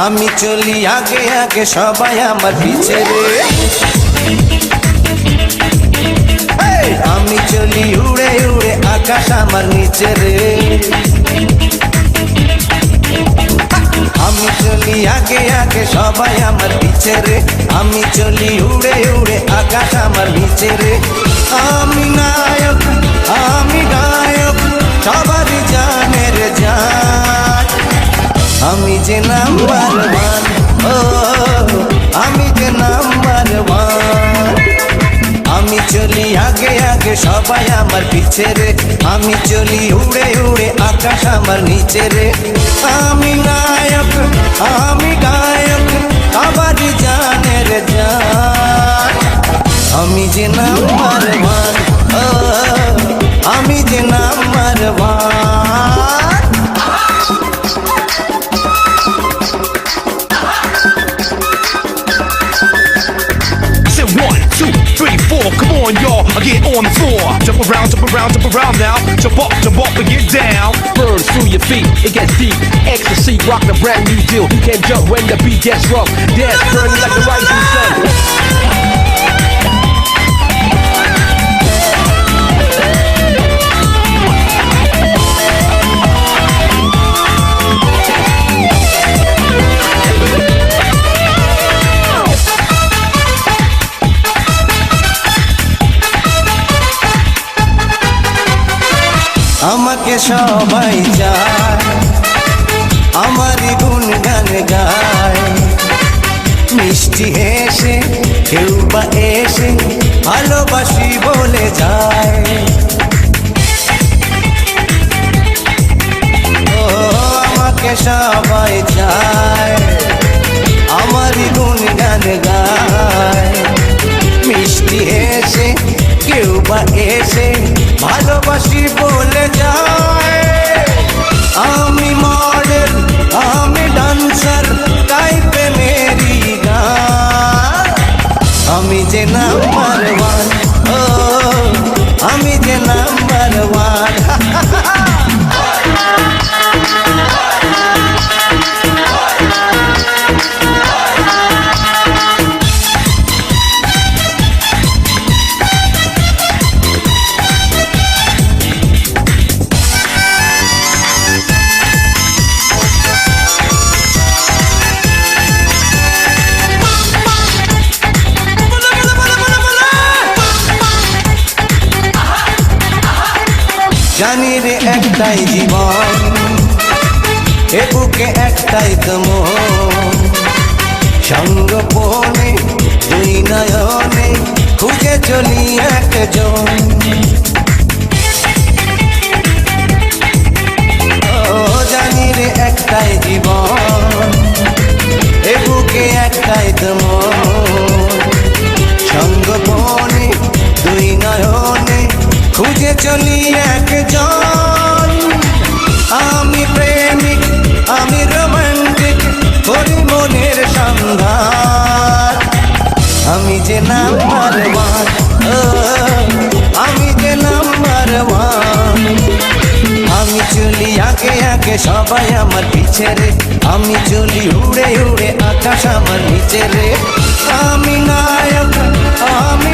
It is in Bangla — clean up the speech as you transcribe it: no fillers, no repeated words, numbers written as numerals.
আমি চলি আগে আগে সবাই আমার পিছে রে। আমি চলি উড়ে উড়ে আকাশ আমার নিচে রে। আমি চলি আগে আগে সবাই আমার পিছে রে। আমি চলি উড়ে উড়ে আকাশ আমার নিচে রে। আমি নায়ক আমি গায়ক সবারই জানের জান। আমি যে নাম্বার ওয়ান, ও আমি যে নাম্বার ওয়ান। আমি চলি আগে আগে সবাই আমার পিছে রে। আমি চলি উড়ে উড়ে আকাশ আমার নিচে রে। আমি নায়ক আমি গায়ক সবারই জানের জান। আমি যে নাম্বার ওয়ান, ও আমি যে number one. One, two, three, four, come on y'all, I get on the floor. Jump around now. Jump up and get down. Burns through your feet, it gets deep. Ecstasy, rockin' a brand new deal. You can't jump when the beat gets rough. Dance burning like the rising sun. আমাকে সবাই চায়, আমারই গুণগান গায়। মিষ্টি হেসে কেউ বা এসে ভালোবাসি বলে যায়। ও আমাকে সবাই চায়, আমারই গুণগান গায়। মিষ্টি হেসে কেউ বা এসে ভালোবাসি বলে যায়। আমি মডেল আমি ডান্সার তাই প্রেমেরই গান। আমি যে নাম্বার ওয়ান, ও আমি যে নাম্বার ওয়ান। জানি রে একটাই জীবন, এ বুকে একটাই তো মন। সঙ্গোপনে দুই নয়নে খুঁজে চলি একজন। ও জানি রে একটাই জীবন, এ বুকে একটাই তো মন। সঙ্গোপনে দুই নয়নে খুঁজে চলি একজন। আমি প্রেমিক আমি রোমান্টিক করি মনের সন্ধান। আমি যে নাম্বার ওয়ান, ও আমি যে নাম্বার ওয়ান। আমি চলি আগে আগে সবাই আমার পিছে রে। আমি চলি উড়ে উড়ে আকাশ আমার নিচে রে। আমি নায়ক আমি